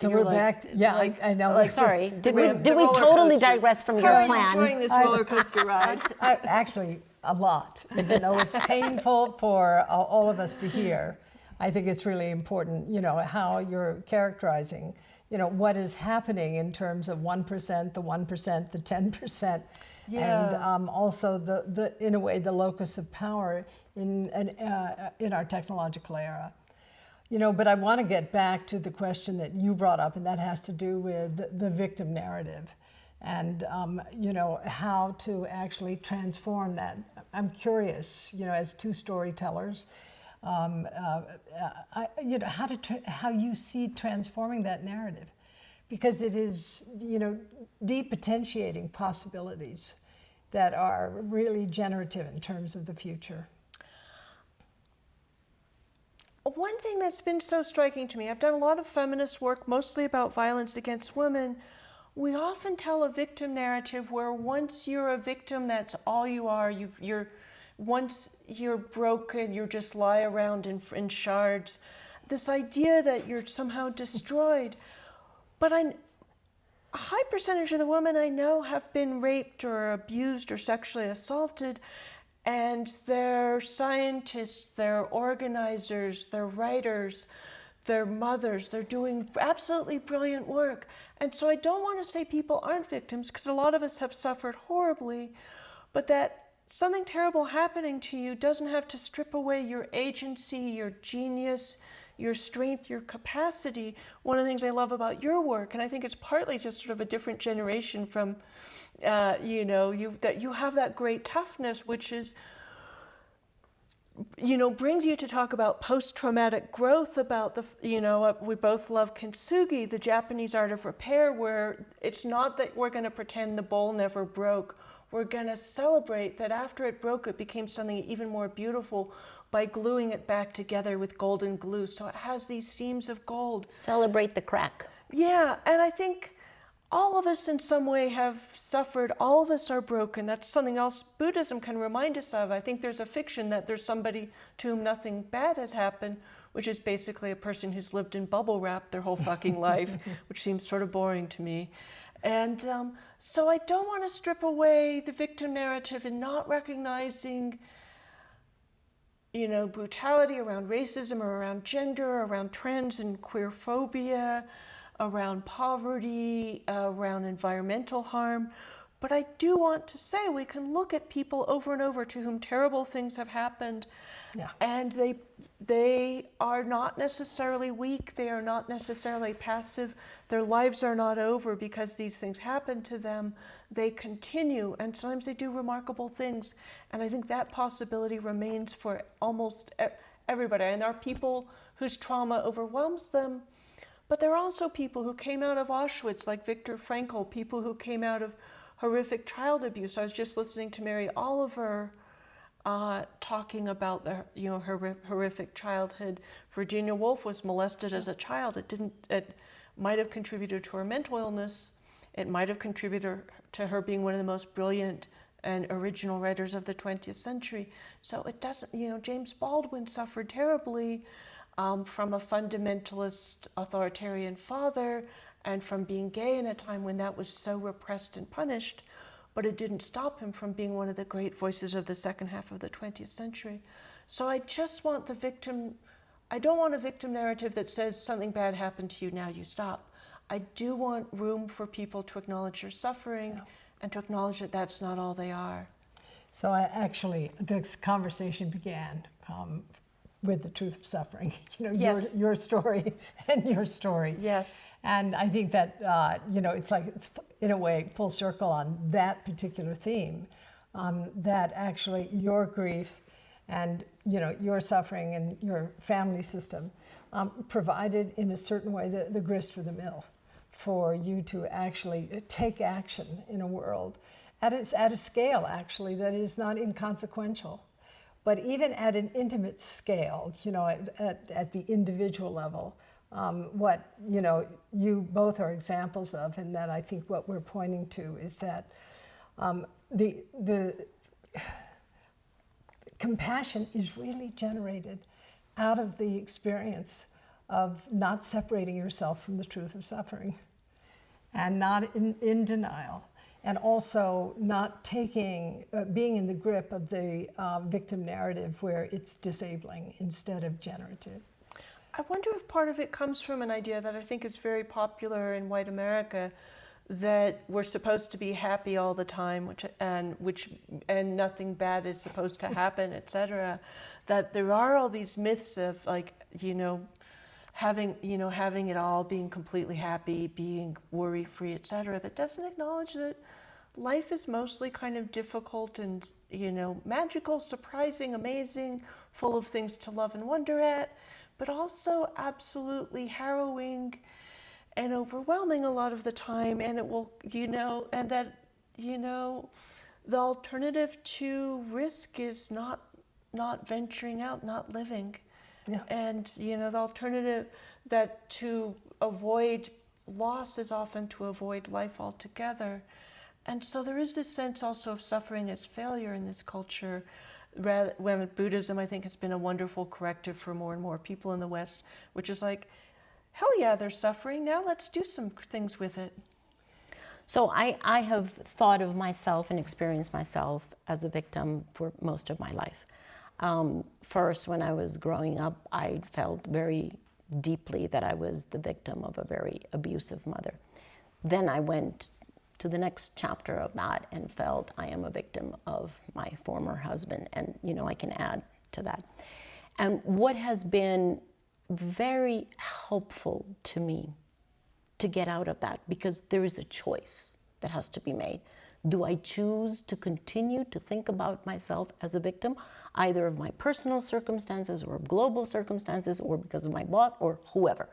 So we're back. Yeah, I know. Sorry, did we totally digress from your plan? Enjoying this roller coaster ride. Actually, a lot. Even though it's painful for all of us to hear, I think it's really important. How you're characterizing. What is happening in terms of 1%, the 1%, the 10%, and also the in a way the locus of power in our technological era. But I want to get back to the question that you brought up, and that has to do with the victim narrative and, how to actually transform that. I'm curious, as two storytellers, how you see transforming that narrative, because it is, depotentiating possibilities that are really generative in terms of the future. One thing that's been so striking to me, I've done a lot of feminist work, mostly about violence against women. We often tell a victim narrative where once you're a victim, that's all you are. Once you're broken, you just lie around in shards. This idea that you're somehow destroyed. But a high percentage of the women I know have been raped or abused or sexually assaulted. And they're scientists, they're organizers, they're writers, they're mothers, they're doing absolutely brilliant work. And so I don't want to say people aren't victims, because a lot of us have suffered horribly, but that something terrible happening to you doesn't have to strip away your agency, your genius, your strength, your capacity. One of the things I love about your work, and I think it's partly just sort of a different generation from that you have that great toughness, which is, brings you to talk about post-traumatic growth, about we both love kintsugi, the Japanese art of repair, where it's not that we're going to pretend the bowl never broke. We're going to celebrate that after it broke, it became something even more beautiful by gluing it back together with golden glue. So it has these seams of gold. Celebrate the crack. Yeah, and I think all of us in some way have suffered. All of us are broken. That's something else Buddhism can remind us of. I think there's a fiction that there's somebody to whom nothing bad has happened, which is basically a person who's lived in bubble wrap their whole fucking life, which seems sort of boring to me. And so I don't want to strip away the victim narrative and not recognizing, brutality around racism or around gender, around trans and queer phobia, around poverty, around environmental harm. But I do want to say we can look at people over and over to whom terrible things have happened, and they are not necessarily weak, they are not necessarily passive, their lives are not over because these things happen to them. They continue, and sometimes they do remarkable things, and I think that possibility remains for almost everybody. And there are people whose trauma overwhelms them, but there are also people who came out of Auschwitz, like Viktor Frankl, people who came out of horrific child abuse. I was just listening to Mary Oliver talking about her horrific childhood. Virginia Woolf was molested as a child. It might have contributed to her mental illness. It might have contributed to her being one of the most brilliant and original writers of the 20th century. So it doesn't, James Baldwin suffered terribly from a fundamentalist authoritarian father and from being gay in a time when that was so repressed and punished, but it didn't stop him from being one of the great voices of the second half of the 20th century. So I just want I don't want a victim narrative that says something bad happened to you, now you stop. I do want room for people to acknowledge their suffering and to acknowledge that that's not all they are. So this conversation began with the truth of suffering, Yes. your story and your story. Yes. And I think that, it's in a way full circle on that particular theme, that actually your grief and, your suffering and your family system provided in a certain way the grist for the mill for you to actually take action in a world at a scale, actually, that is not inconsequential. But even at an intimate scale, at the individual level, what you both are examples of, and that I think what we're pointing to is that the compassion is really generated out of the experience of not separating yourself from the truth of suffering and not in denial, and also not taking, being in the grip of the victim narrative where it's disabling instead of generative. I wonder if part of it comes from an idea that I think is very popular in white America, that we're supposed to be happy all the time, and nothing bad is supposed to happen, etc. That there are all these myths of, like, having it all, being completely happy, being worry-free, etc. That doesn't acknowledge that life is mostly kind of difficult and magical, surprising, amazing, full of things to love and wonder at, but also absolutely harrowing and overwhelming a lot of the time. And it will, and that, the alternative to risk is not venturing out, not living. Yeah. And, the alternative that to avoid loss is often to avoid life altogether. And so there is this sense also of suffering as failure in this culture. When Buddhism, I think, has been a wonderful corrective for more and more people in the West, which is like, hell yeah, they're suffering. Now let's do some things with it. So I have thought of myself and experienced myself as a victim for most of my life. First, when I was growing up, I felt very deeply that I was the victim of a very abusive mother. Then I went to the next chapter of that and felt I am a victim of my former husband, and I can add to that. And what has been very helpful to me to get out of that, because there is a choice that has to be made. Do I choose to continue to think about myself as a victim, either of my personal circumstances or of global circumstances or because of my boss or whoever?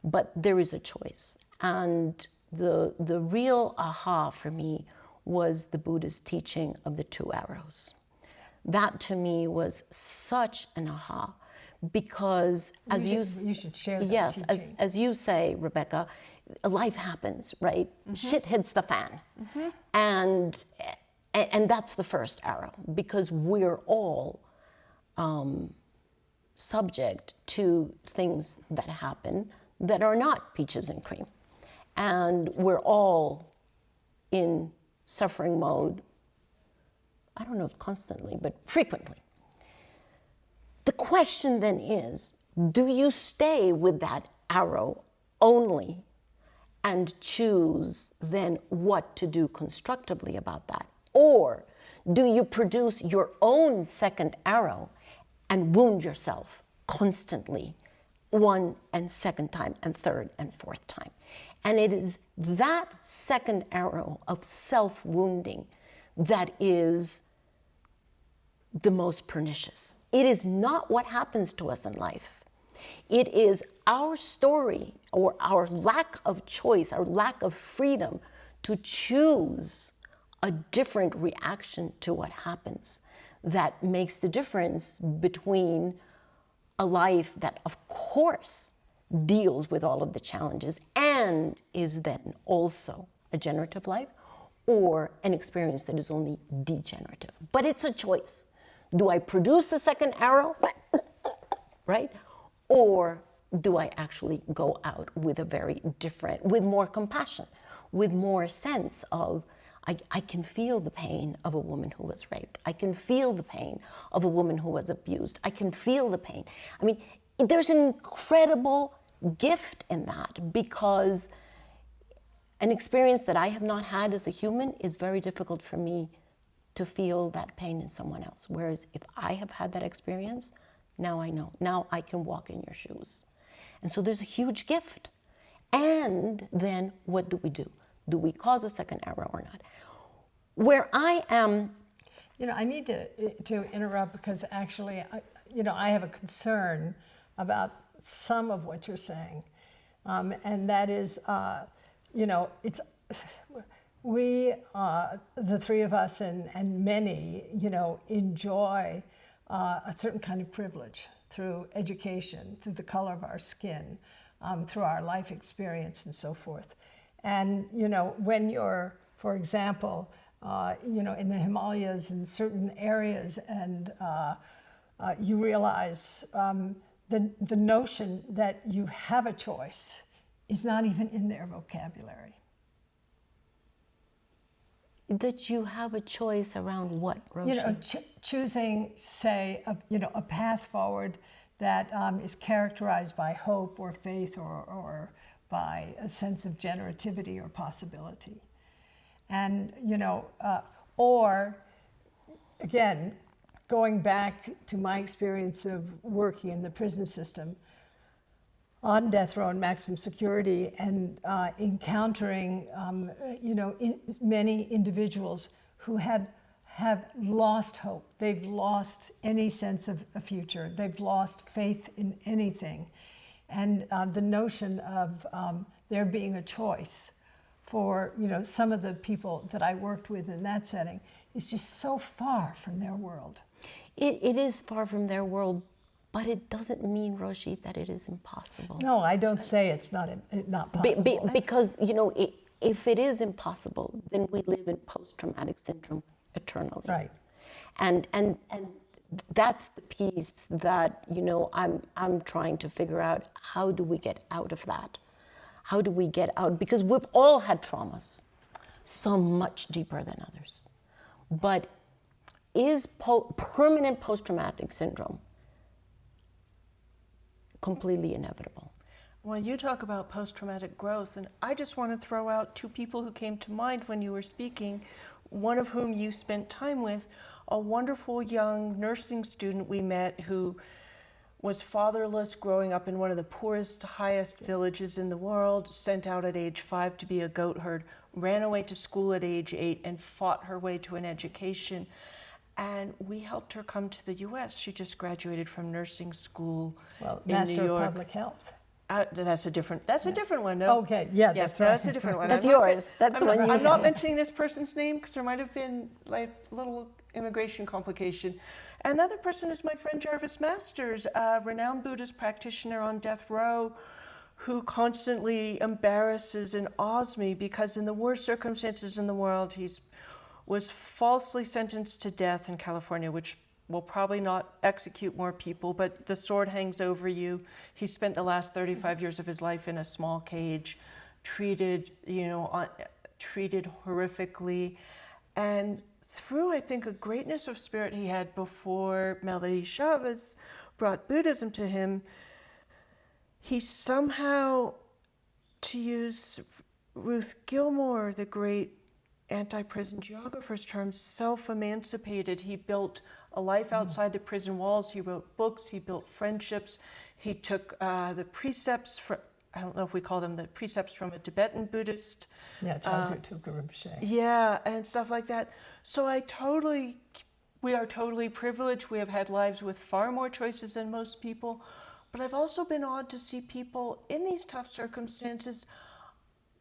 But there is a choice. And the real aha for me was the Buddha's teaching of the 2 arrows. That to me was such an aha, because you should share that yes, teaching. as you say, Rebecca, life happens, right? Shit hits the fan. And that's the first arrow, because we're all subject to things that happen that are not peaches and cream. And we're all in suffering mode, I don't know if constantly, but frequently. The question then is, do you stay with that arrow only and choose then what to do constructively about that? Or do you produce your own second arrow and wound yourself constantly, one and second time and third and fourth time? And it is that second arrow of self-wounding that is the most pernicious. It is not what happens to us in life. It is our story, or our lack of choice, our lack of freedom to choose a different reaction to what happens, that makes the difference between a life that, of course, deals with all of the challenges and is then also a generative life, or an experience that is only degenerative. But it's a choice. Do I produce the second arrow, right? Or do I actually go out with a very different, with more compassion, with more sense of, I can feel the pain of a woman who was raped. I can feel the pain of a woman who was abused. I can feel the pain. I mean, there's an incredible gift in that, because an experience that I have not had as a human is very difficult for me to feel that pain in someone else. Whereas if I have had that experience, now I know. Now I can walk in your shoes. And so there's a huge gift. And then what do we do? Do we cause a second arrow or not? Where I am... I need to interrupt, because actually, I have a concern about some of what you're saying. And that is, it's... We, the three of us and many, enjoy a certain kind of privilege through education, through the color of our skin, through our life experience and so forth. And, when you're, for example, in the Himalayas in certain areas, and you realize the notion that you have a choice is not even in their vocabulary. That you have a choice around what, Roshi? You know, choosing, say, a path forward that is characterized by hope or faith or by a sense of generativity or possibility. And, or again, going back to my experience of working in the prison system, on death row and maximum security, and encountering, many individuals who have lost hope. They've lost any sense of a future. They've lost faith in anything. And the notion of there being a choice for, some of the people that I worked with in that setting is just so far from their world. It is far from their world, but it doesn't mean, Roshi, that it is impossible. No, I don't say it's not possible. Because, if it is impossible, then we live in post-traumatic syndrome eternally. Right. And that's the piece that, I'm trying to figure out. How do we get out of that? How do we get out? Because we've all had traumas, some much deeper than others. But is permanent post-traumatic syndrome completely inevitable? Well, you talk about post-traumatic growth, and I just want to throw out two people who came to mind when you were speaking, one of whom you spent time with, a wonderful young nursing student we met who was fatherless, growing up in one of the poorest, highest villages in the world, sent out at age 5 to be a goat herd, ran away to school at age 8 and fought her way to an education. And we helped her come to the U.S. She just graduated from nursing school in Master New York. of Public Health. That's a different one. No? Okay, yeah, Yes, that's right. That's a different one. That's yours. That's the one you I'm not have. mentioning this person's name because there might have been like a little immigration complication. Another person is my friend Jarvis Masters, a renowned Buddhist practitioner on death row who constantly embarrasses and awes me because in the worst circumstances in the world, was falsely sentenced to death in California, which will probably not execute more people, but the sword hangs over you. He spent the last 35 years of his life in a small cage, treated horrifically. And through, I think, a greatness of spirit he had before Melody Chavez brought Buddhism to him, he somehow, to use Ruth Gilmore, the great anti-prison geographer's term, self-emancipated. He built a life outside the prison walls. He wrote books. He built friendships. He took the precepts from, I don't know if we call them the precepts from a Tibetan Buddhist. Yeah, Chaltu Tuka Rinpoche. Yeah, and stuff like that. So we are totally privileged. We have had lives with far more choices than most people. But I've also been awed to see people in these tough circumstances,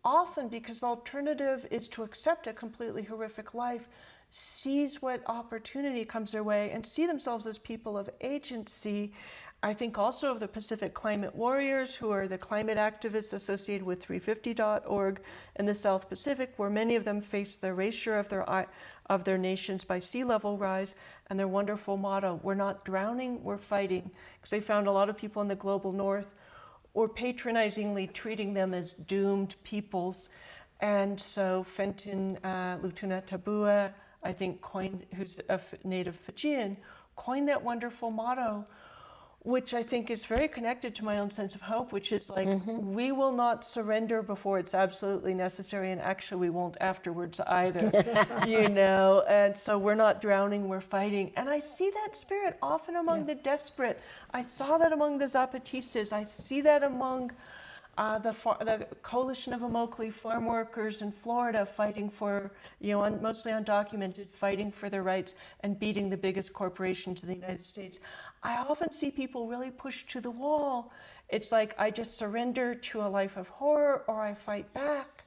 often because the alternative is to accept a completely horrific life, seize what opportunity comes their way and see themselves as people of agency. I think also of the Pacific Climate Warriors, who are the climate activists associated with 350.org in the South Pacific, where many of them face the erasure of their nations by sea level rise, and their wonderful motto, we're not drowning, we're fighting, because they found a lot of people in the global north or patronizingly treating them as doomed peoples. And so Fenton Lutuna Tabua, I think, who's a native Fijian, coined that wonderful motto, which I think is very connected to my own sense of hope, which is like, we will not surrender before it's absolutely necessary, and actually we won't afterwards either, and so we're not drowning, we're fighting. And I see that spirit often among the desperate. I saw that among the Zapatistas. I see that among the coalition of Immokalee farm workers in Florida fighting for, mostly undocumented, fighting for their rights and beating the biggest corporations in the United States. I often see people really pushed to the wall. It's like, I just surrender to a life of horror or I fight back.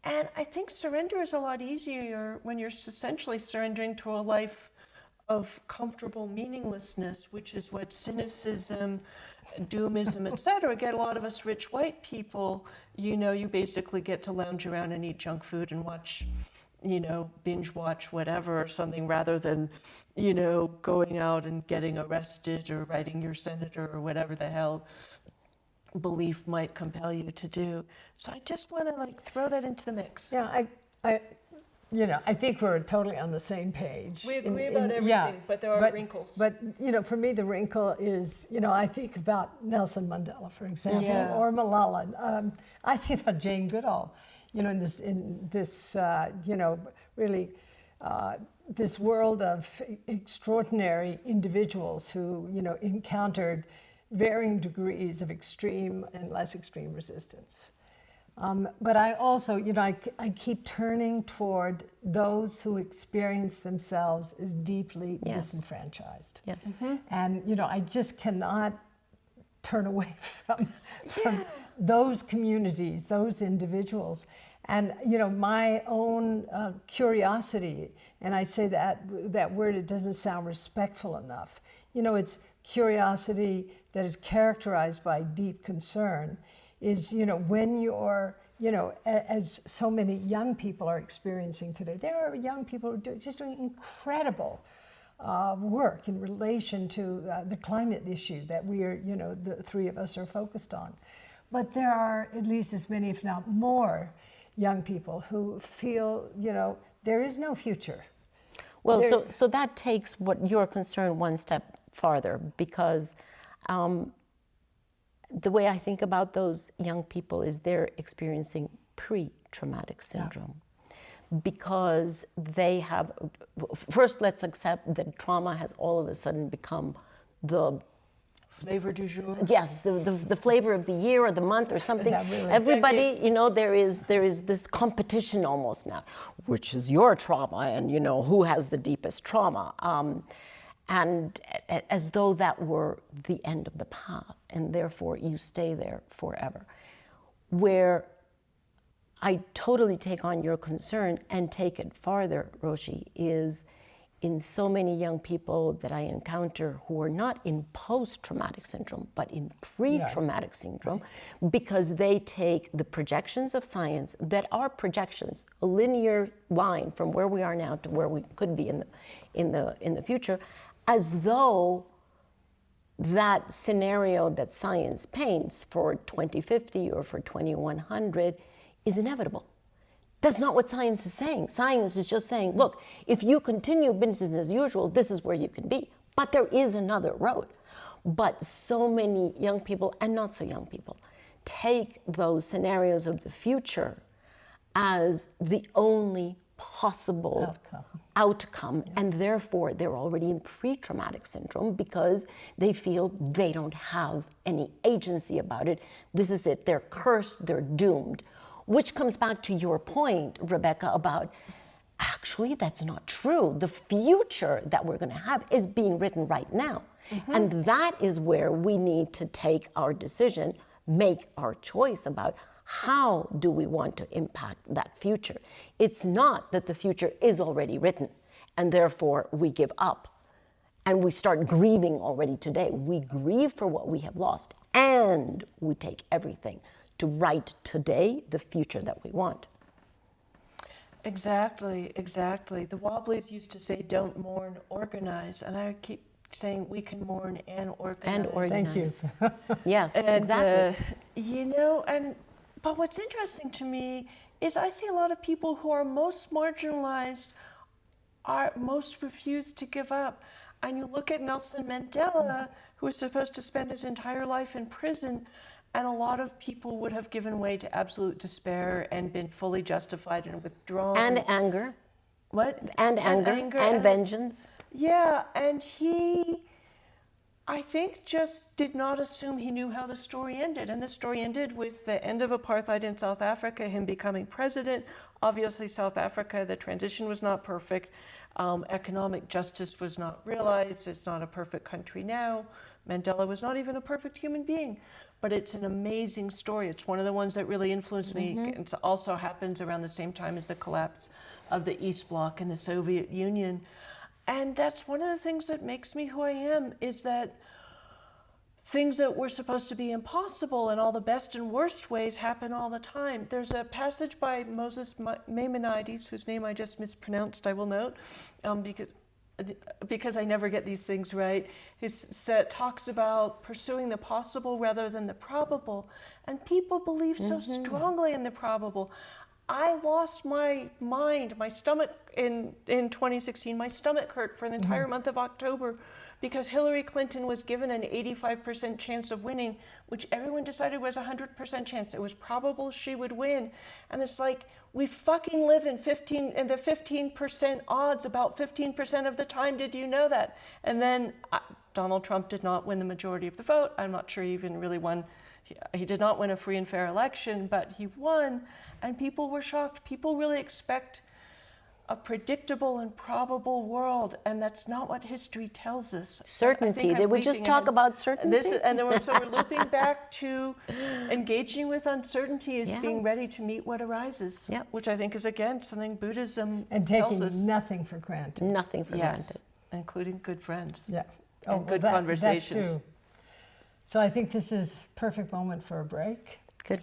And I think surrender is a lot easier when you're essentially surrendering to a life of comfortable meaninglessness, which is what cynicism, doomism, etc. get a lot of us rich white people. You basically get to lounge around and eat junk food and watch binge watch whatever or something rather than, going out and getting arrested or writing your senator or whatever the hell belief might compel you to do. So I just want to throw that into the mix. Yeah, I think we're totally on the same page. We agree about everything, but there are wrinkles. But, for me, the wrinkle is, I think about Nelson Mandela, for example, or Malala. I think about Jane Goodall, in this really this world of extraordinary individuals who, encountered varying degrees of extreme and less extreme resistance. But I also, I keep turning toward those who experience themselves as deeply disenfranchised. Yes. And, I just cannot turn away from those communities, those individuals. And, my own curiosity, and I say that word, it doesn't sound respectful enough. It's curiosity that is characterized by deep concern. Is, when you're, as so many young people are experiencing today, there are young people who are just doing incredible work in relation to the climate issue that we are, the three of us are focused on. But there are at least as many, if not more, young people who feel, there is no future. Well, so that takes what you're concerned one step farther, because the way I think about those young people is they're experiencing pre-traumatic syndrome. Because they have, first let's accept that trauma has all of a sudden become the flavor du jour. Yes, the flavor of the year or the month or something. Really. Everybody, there is this competition almost now, which is your trauma, and who has the deepest trauma. And as though that were the end of the path, and therefore you stay there forever. Where I totally take on your concern and take it farther, Roshi, is in so many young people that I encounter who are not in post-traumatic syndrome, but in pre-traumatic syndrome, because they take the projections of science that are projections, a linear line from where we are now to where we could be in the future, as though that scenario that science paints for 2050 or for 2100 is inevitable. That's not what science is saying. Science is just saying, look, if you continue business as usual, this is where you can be. But there is another road. But so many young people, and not so young people, take those scenarios of the future as the only possible outcome. And therefore they're already in pre-traumatic syndrome because they feel they don't have any agency about it. This is it, they're cursed, they're doomed. Which comes back to your point, Rebecca, about actually that's not true. The future that we're going to have is being written right now. And that is where we need to take our decision, make our choice about how do we want to impact that future. It's not that the future is already written and therefore we give up and we start grieving already today. We grieve for what we have lost and we take everything to write today the future that we want. Exactly. The Wobblies used to say, don't mourn, organize. And I keep saying we can mourn and organize. Thank you. Yes, and, exactly. But what's interesting to me is I see a lot of people who are most marginalized are most refused to give up. And you look at Nelson Mandela, who was supposed to spend his entire life in prison, and a lot of people would have given way to absolute despair and been fully justified and withdrawn. And anger. What? And anger. And vengeance. Yeah, and he, I think, just did not assume he knew how the story ended. And the story ended with the end of apartheid in South Africa, him becoming president. Obviously, South Africa, the transition was not perfect. Economic justice was not realized. It's not a perfect country now. Mandela was not even a perfect human being. But it's an amazing story. It's one of the ones that really influenced me. It also happens around the same time as the collapse of the East Bloc and the Soviet Union. And that's one of the things that makes me who I am, is that things that were supposed to be impossible in all the best and worst ways happen all the time. There's a passage by Moses Maimonides, whose name I just mispronounced, I will note, because I never get these things right, who talks about pursuing the possible rather than the probable. And people believe so strongly in the probable. I lost my mind, my stomach in 2016. My stomach hurt for the entire month of October because Hillary Clinton was given an 85% chance of winning, which everyone decided was a 100% chance. It was probable she would win. And it's like, we fucking live in the 15% odds about 15% of the time. Did you know that? And then Donald Trump did not win the majority of the vote. I'm not sure he even really won. He did not win a free and fair election, but he won. And people were shocked. People really expect a predictable and probable world, and that's not what history tells us. Certainty. They would just talk about certainty. And then we're looping back to engaging with uncertainty as being ready to meet what arises, which I think is, again, something Buddhism And tells taking us. nothing for granted. Nothing for granted. Including good friends. Yeah. And good that conversations. too. So I think this is perfect moment for a break. Good.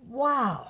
Wow.